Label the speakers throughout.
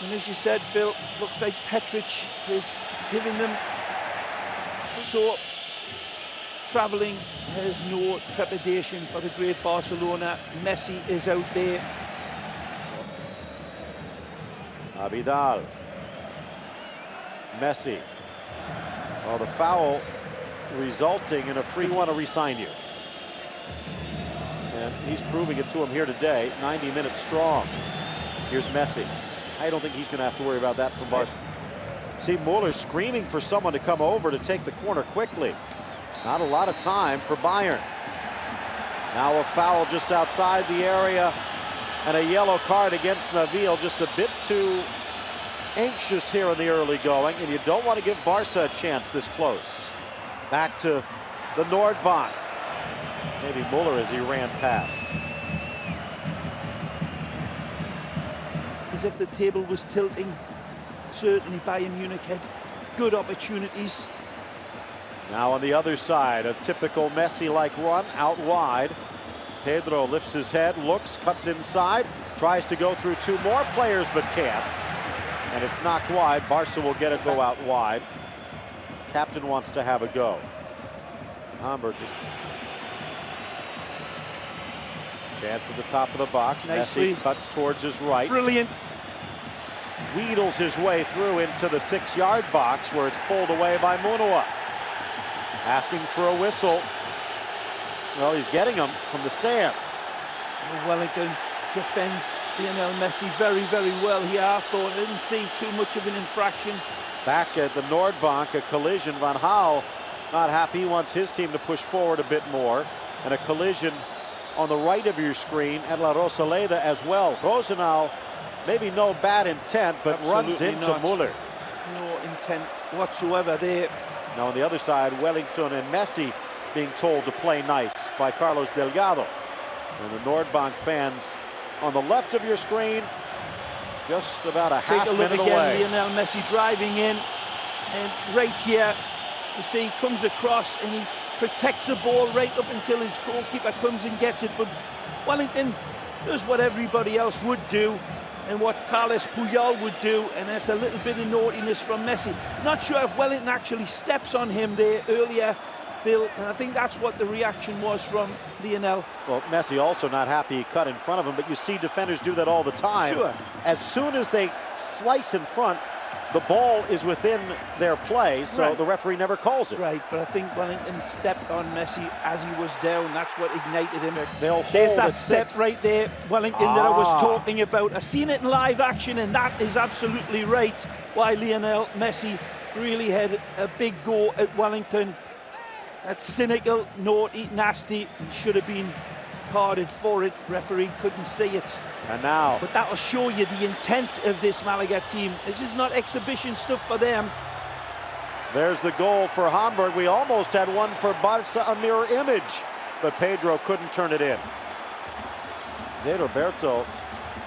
Speaker 1: And as you said, Phil, looks like Petric is giving them. So travelling has no trepidation for the great Barcelona. Messi is out there.
Speaker 2: Abidal. Messi. Well, the foul resulting in a free one to re-sign you. And he's proving it to him here today. 90 minutes strong. Here's Messi. I don't think he's going to have to worry about that from Barca. See Muller screaming for someone to come over to take the corner quickly. Not a lot of time for Bayern. Now a foul just outside the area and a yellow card against Nabil. Just a bit too anxious here in the early going, and you don't want to give Barca a chance this close. Back to the Nordbank. Maybe Muller as he ran past.
Speaker 1: As if the table was tilting. Certainly Bayern Munich had good opportunities.
Speaker 2: Now on the other side, a typical Messi-like run out wide. Pedro lifts his head, looks, cuts inside, tries to go through two more players but can't. And it's knocked wide. Barca will get it go out wide. Captain wants to have a go. Hamburg just... Chance at the top of the box.
Speaker 1: Nicely.
Speaker 2: Messi cuts towards his right.
Speaker 1: Brilliant.
Speaker 2: Wheedles his way through into the 6-yard box where it's pulled away by Munua. Asking for a whistle. Well, he's getting him from the stand.
Speaker 1: Wellington defends Lionel Messi very, very well here. I thought I didn't see too much of an infraction.
Speaker 2: Back at the Nordbank, a collision. Van Gaal not happy. He wants his team to push forward a bit more. And a collision on the right of your screen at La Rosaleda as well. Rosenau, maybe no bad intent, but runs into Muller.
Speaker 1: No intent whatsoever there.
Speaker 2: Now on the other side, Wellington and Messi being told to play nice by Carlos Delgado. And the Nordbank fans on the left of your screen, just about a half minute away. Take a look
Speaker 1: again, Lionel Messi driving in. And right here, you see, he comes across and he protects the ball right up until his goalkeeper comes and gets it. But Wellington does what everybody else would do and what Carles Puyol would do, and that's a little bit of naughtiness from Messi. Not sure if Wellington actually steps on him there earlier, Phil, and I think that's what the reaction was from Lionel.
Speaker 2: Well, Messi also not happy he cut in front of him, but you see defenders do that all the time.
Speaker 1: Sure.
Speaker 2: As soon as they slice in front, the ball is within their play, so the referee never calls it.
Speaker 1: Right, but I think Wellington stepped on Messi as he was down. That's what ignited him.
Speaker 2: There's
Speaker 1: that step right there, Wellington, that I was talking about. I've seen it in live action, and that is absolutely right. Why Lionel Messi really had a big go at Wellington. That's cynical, naughty, nasty, and should have been carded for it. Referee couldn't see it.
Speaker 2: And now,
Speaker 1: but that'll show you the intent of this Malaga team. This is not exhibition stuff for them.
Speaker 2: There's the goal for Hamburg. We almost had one for Barca, a mirror image, but Pedro couldn't turn it in. Zé Roberto.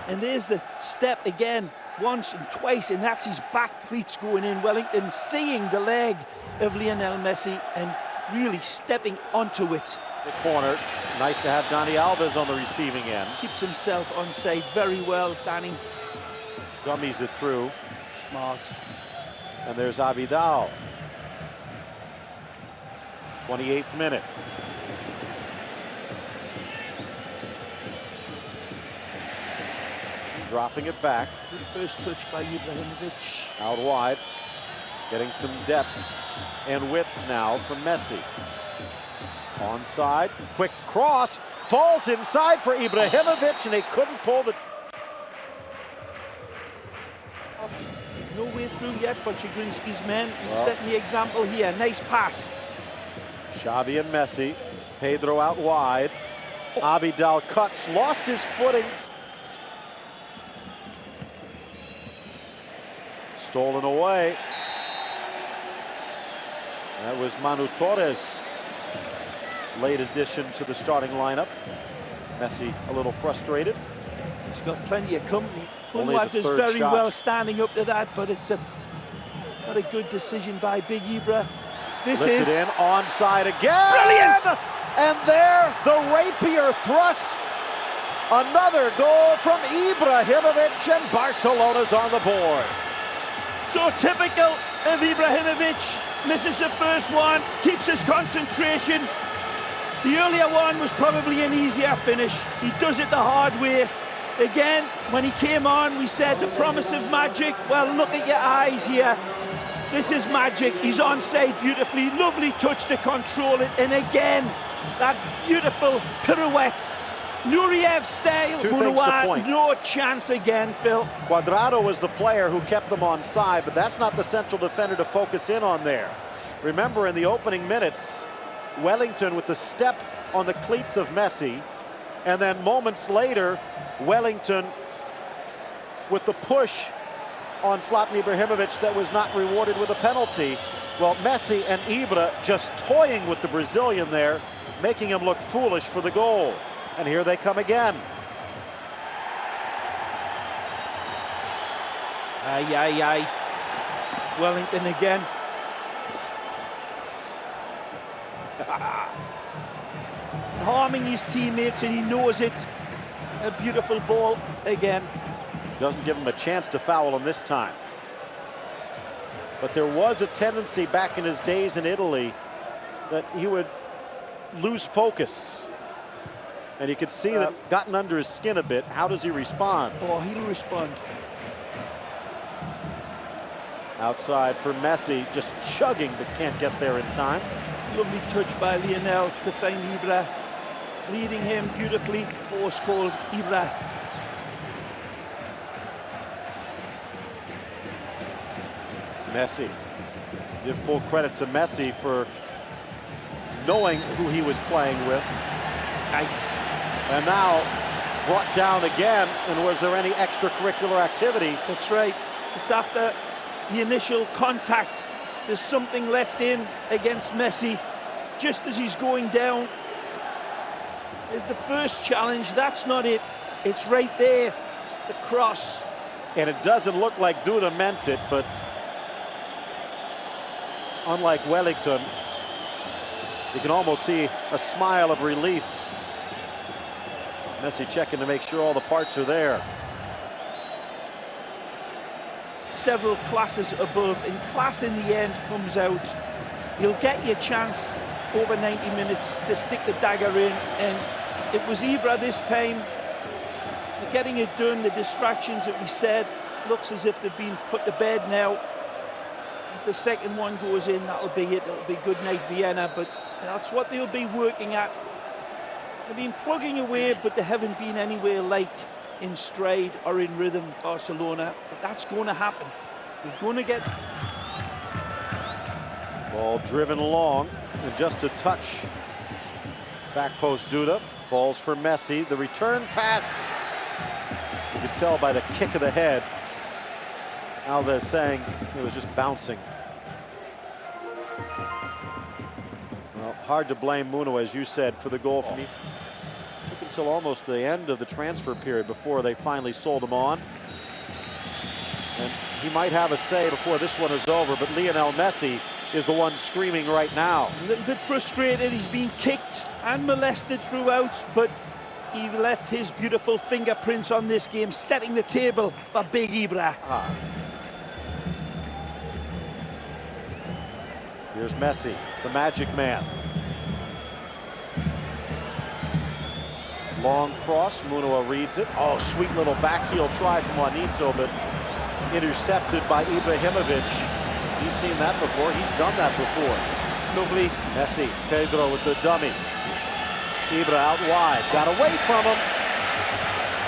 Speaker 1: And there's the step again, once and twice, and that's his back cleats going in. Wellington seeing the leg of Lionel Messi and really stepping onto it.
Speaker 2: The corner. Nice to have Dani Alves on the receiving end.
Speaker 1: Keeps himself onside very well, Danny.
Speaker 2: Dummies it through.
Speaker 1: Smart.
Speaker 2: And there's Abidal. 28th minute. Dropping it back.
Speaker 1: Good first touch by Ibrahimovic.
Speaker 2: Out wide. Getting some depth and width now from Messi. Onside, quick cross, falls inside for Ibrahimovic, and they couldn't pull the...
Speaker 1: No way through yet for Chigrinsky's men. He's setting the example here. Nice pass.
Speaker 2: Xavi and Messi. Pedro out wide. Abidal cuts, lost his footing. Stolen away. That was Manu Torres. Late addition to the starting lineup. Messi a little frustrated.
Speaker 1: He's got plenty of company.
Speaker 2: Unwad
Speaker 1: does very well standing up to that, but it's not a good decision by Big Ibra. This is
Speaker 2: lifted in, onside again.
Speaker 1: Brilliant!
Speaker 2: And there, the rapier thrust Another goal from Ibrahimovic, and Barcelona's on the board.
Speaker 1: So typical of Ibrahimovic. Misses the first one, keeps his concentration. The earlier one was probably an easier finish. He does it the hard way. Again, when he came on, we said the promise of magic. Well, look at your eyes here. This is magic. He's onside beautifully. Lovely touch to control it. And again, that beautiful pirouette. Nureyev style.
Speaker 2: Two things to point.
Speaker 1: No chance again, Phil.
Speaker 2: Cuadrado was the player who kept them on side, but that's not the central defender to focus in on there. Remember, in the opening minutes, Wellington with the step on the cleats of Messi, and then moments later, Wellington with the push on Zlatan Ibrahimovic that was not rewarded with a penalty. Well, Messi and Ibra just toying with the Brazilian there, making him look foolish for the goal. And here they come again.
Speaker 1: Aye, aye, aye. Wellington again. Harming his teammates, and he knows it. A beautiful ball again.
Speaker 2: Doesn't give him a chance to foul him this time. But there was a tendency back in his days in Italy that he would lose focus. And you could see that gotten under his skin a bit. How does he respond?
Speaker 1: Oh, he'll respond.
Speaker 2: Outside for Messi, just chugging, but can't get there in time.
Speaker 1: Lovely touch by Lionel to find Ibra. Leading him beautifully. Force called Ibra.
Speaker 2: Messi. Give full credit to Messi for knowing who he was playing with. And now brought down again. And was there any extracurricular activity?
Speaker 1: That's right. It's after the initial contact. There's something left in against Messi. Just as he's going down. There's the first challenge. That's not it. It's right there. The cross.
Speaker 2: And it doesn't look like Duda meant it, but unlike Wellington, you can almost see a smile of relief. Messi checking to make sure all the parts are there.
Speaker 1: Several classes above, and class in the end comes out. You'll get your chance over 90 minutes to stick the dagger in, and it was Ibra this time. They're getting it done. The distractions that we said looks as if they've been put to bed now. If the second one goes in, that'll be it. It'll be good night Vienna, but that's what they'll be working at. They've been plugging away, but they haven't been anywhere like in stride or in rhythm, Barcelona. But that's going to happen. We're going to get...
Speaker 2: Ball driven long, and just a touch. Back post Duda. Balls for Messi. The return pass. You can tell by the kick of the head. Alves saying it was just bouncing. Well, hard to blame Muno, as you said, for the goal from me. Took until almost the end of the transfer period before they finally sold him on. And he might have a say before this one is over, but Lionel Messi is the one screaming right now.
Speaker 1: A little bit frustrated. He's been kicked and molested throughout, but he left his beautiful fingerprints on this game, setting the table for Big Ibra.
Speaker 2: Here's Messi, the magic man. Long cross, Munua reads it. Oh, sweet little back heel try from Juanito, but intercepted by Ibrahimovic. He's seen that before, he's done that before. Lovely. Messi, Pedro with the dummy. Ibra out wide, got away from him.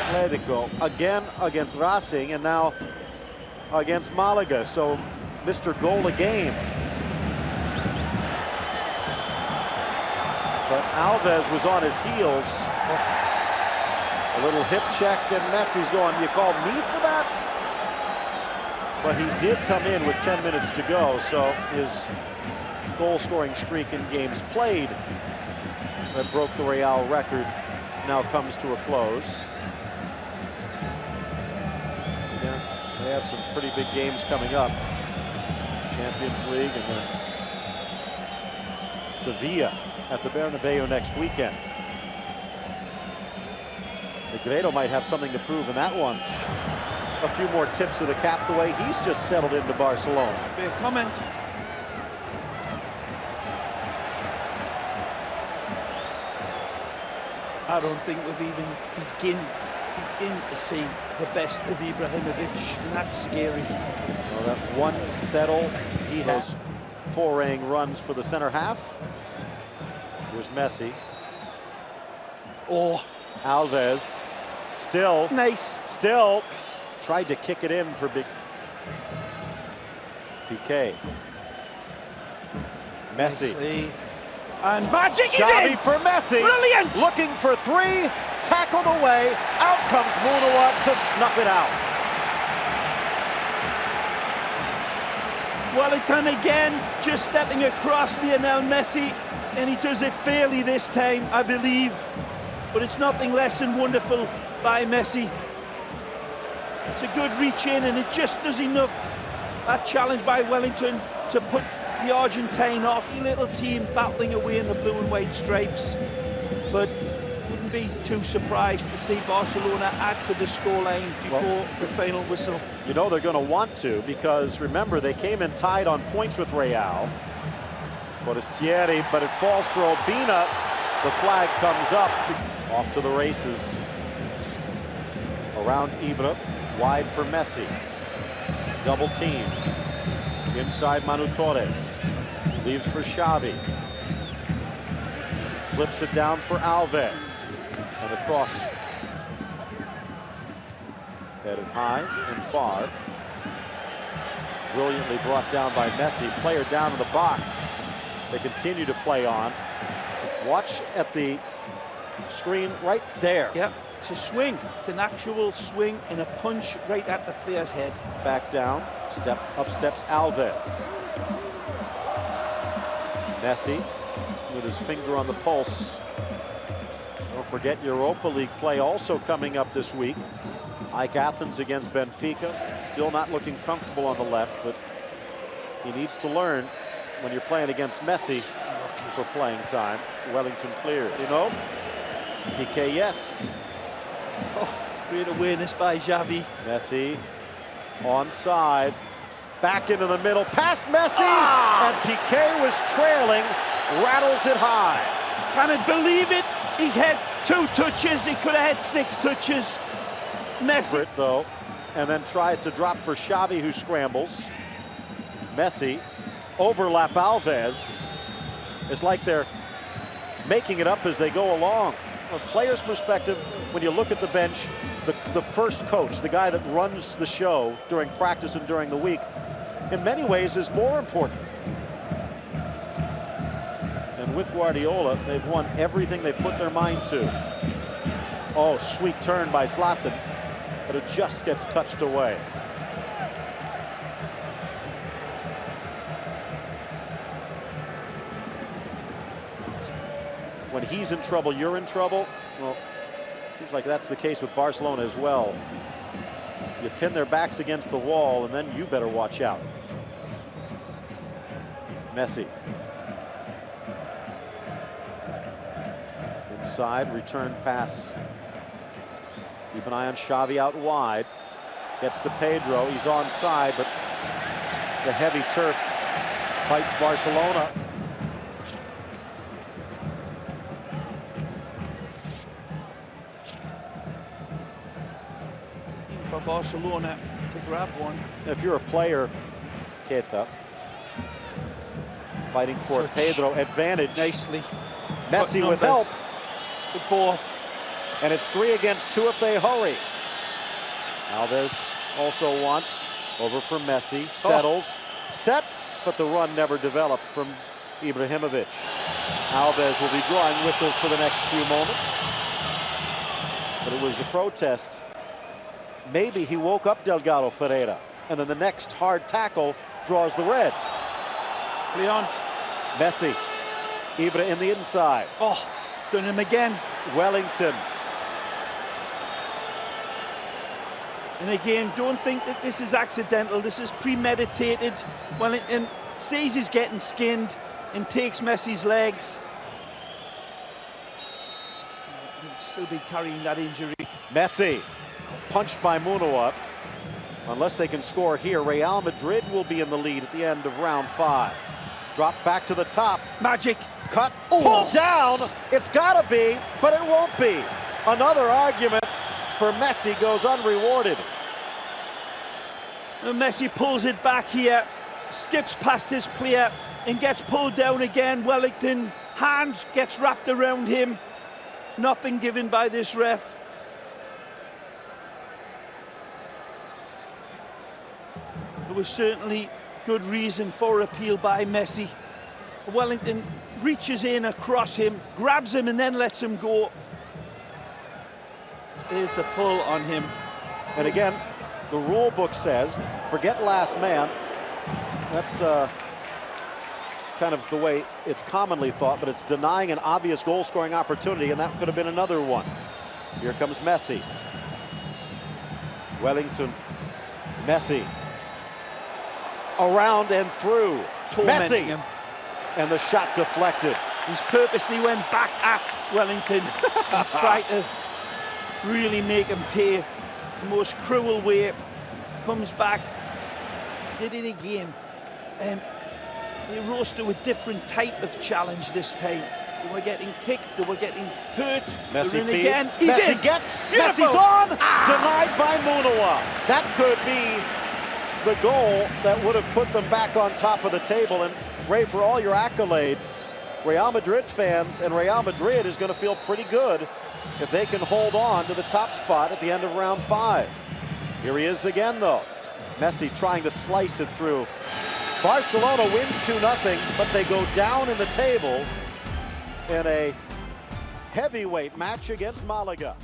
Speaker 2: Atletico again against Racing, and now against Malaga, so Mr. Goal a game. But Alves was on his heels. A little hip check, and Messi's going, you called me for that? But he did come in with 10 minutes to go, so his goal-scoring streak in games played that broke the Real record now comes to a close. Yeah, they have some pretty big games coming up. Champions League and then Sevilla at the Bernabeu next weekend. The Negredo might have something to prove in that one. A few more tips of the cap the way he's just settled into Barcelona.
Speaker 1: Be a comment. I don't think we've even begin to see the best of Ibrahimovic, and that's scary.
Speaker 2: Well, that one settle, he has foraying runs for the center half. Here's Messi.
Speaker 1: Oh,
Speaker 2: Alves, still.
Speaker 1: nice.
Speaker 2: Still tried to kick it in for big Piqué. Messi.
Speaker 1: And magic is
Speaker 2: Xavi
Speaker 1: in!
Speaker 2: for Messi.
Speaker 1: Brilliant!
Speaker 2: Looking for three. Tackled away. Out comes Munawat to snuff it out.
Speaker 1: Wellington again, just stepping across Lionel Messi, and he does it fairly this time, I believe. But it's nothing less than wonderful by Messi. It's a good reach in, and it just does enough. That challenge by Wellington to put the Argentine off. A little team battling away in the blue and white stripes, but wouldn't be too surprised to see Barcelona add to the scoreline before the final whistle.
Speaker 2: You know they're going to want to, because remember they came in tied on points with Real. Forestieri, but it falls for Obina. The flag comes up. Off to the races. Around Ibra, wide for Messi. Double teamed. Inside Manu Torres. Leaves for Xavi. Flips it down for Alves. And the cross. Headed high and far. Brilliantly brought down by Messi. Player down in the box. They continue to play on. Watch at the screen right there.
Speaker 1: Yep, it's a swing. It's an actual swing and a punch right at the player's head.
Speaker 2: Back down, up steps Alves. Messi with his finger on the pulse. Don't forget Europa League play also coming up this week. Ike Athens against Benfica. Still not looking comfortable on the left, but he needs to learn when you're playing against Messi for playing time. Wellington clears. You know, Piqué, yes.
Speaker 1: Oh, great awareness by Xavi.
Speaker 2: Messi onside, back into the middle, past Messi, and Piqué was trailing, rattles it high.
Speaker 1: Can't believe it. He had 2 touches. He could have had 6 touches. Messi,
Speaker 2: It, though, and then tries to drop for Xavi, who scrambles. Messi, overlap Alves. It's like they're making it up as they go along. From a player's perspective, when you look at the bench, the first coach, the guy that runs the show during practice and during the week, in many ways is more important. And with Guardiola, they've won everything they've put their mind to. Oh, sweet turn by Zlatan, but it just gets touched away. When he's in trouble, you're in trouble. Well, seems like that's the case with Barcelona as well. You pin their backs against the wall, and then you better watch out. Messi. Inside, return pass. Keep an eye on Xavi out wide. Gets to Pedro, he's onside, but the heavy turf bites Barcelona.
Speaker 1: for Barcelona to grab one.
Speaker 2: If you're a player, Keita, fighting for it.
Speaker 1: Touch.
Speaker 2: Pedro, advantage.
Speaker 1: Nicely.
Speaker 2: Messi with help.
Speaker 1: Good ball.
Speaker 2: And it's 3 against 2 if they hurry. Alves also wants. Over for Messi. Settles. Sets, but the run never developed from Ibrahimovic. Alves will be drawing whistles for the next few moments. But it was a protest. Maybe he woke up Delgado Ferreira. And then the next hard tackle draws the red.
Speaker 1: Leon.
Speaker 2: Messi. Ibra in the inside.
Speaker 1: Oh, done him again.
Speaker 2: Wellington.
Speaker 1: And again, don't think that this is accidental. This is premeditated. Wellington sees he's getting skinned and takes Messi's legs. He'll still be carrying that injury.
Speaker 2: Messi, punched by Munua. Unless they can score here, Real Madrid will be in the lead at the end of round 5. Drop back to the top.
Speaker 1: Magic.
Speaker 2: Cut, pulled down. It's gotta be, but it won't be. Another argument for Messi goes unrewarded.
Speaker 1: And Messi pulls it back here, skips past his player and gets pulled down again. Wellington, hands gets wrapped around him. Nothing given by this ref. There was certainly good reason for appeal by Messi. Wellington reaches in across him, grabs him and then lets him go. There's the pull on him.
Speaker 2: And again, the rule book says, forget last man. That's kind of the way it's commonly thought, but it's denying an obvious goal-scoring opportunity, and that could have been another one. Here comes Messi. Wellington, Messi. Around and through.
Speaker 1: Tormenting
Speaker 2: Messi.
Speaker 1: him.
Speaker 2: And the shot deflected.
Speaker 1: He's purposely went back at Wellington and tried to really make him pay the most cruel way. Comes back, did it again, and they rose to a different type of challenge this time. They were getting kicked, they were getting hurt.
Speaker 2: Messi
Speaker 1: They're in
Speaker 2: feeds.
Speaker 1: again. He's
Speaker 2: Messi
Speaker 1: in.
Speaker 2: gets.
Speaker 1: Beautiful.
Speaker 2: Messi's on. Denied by Munua. That could be the goal that would have put them back on top of the table. And Ray, for all your accolades, Real Madrid fans and Real Madrid is going to feel pretty good if they can hold on to the top spot at the end of round 5. Here he is again, though. Messi trying to slice it through. Barcelona wins 2-0, but they go down in the table in a heavyweight match against Malaga.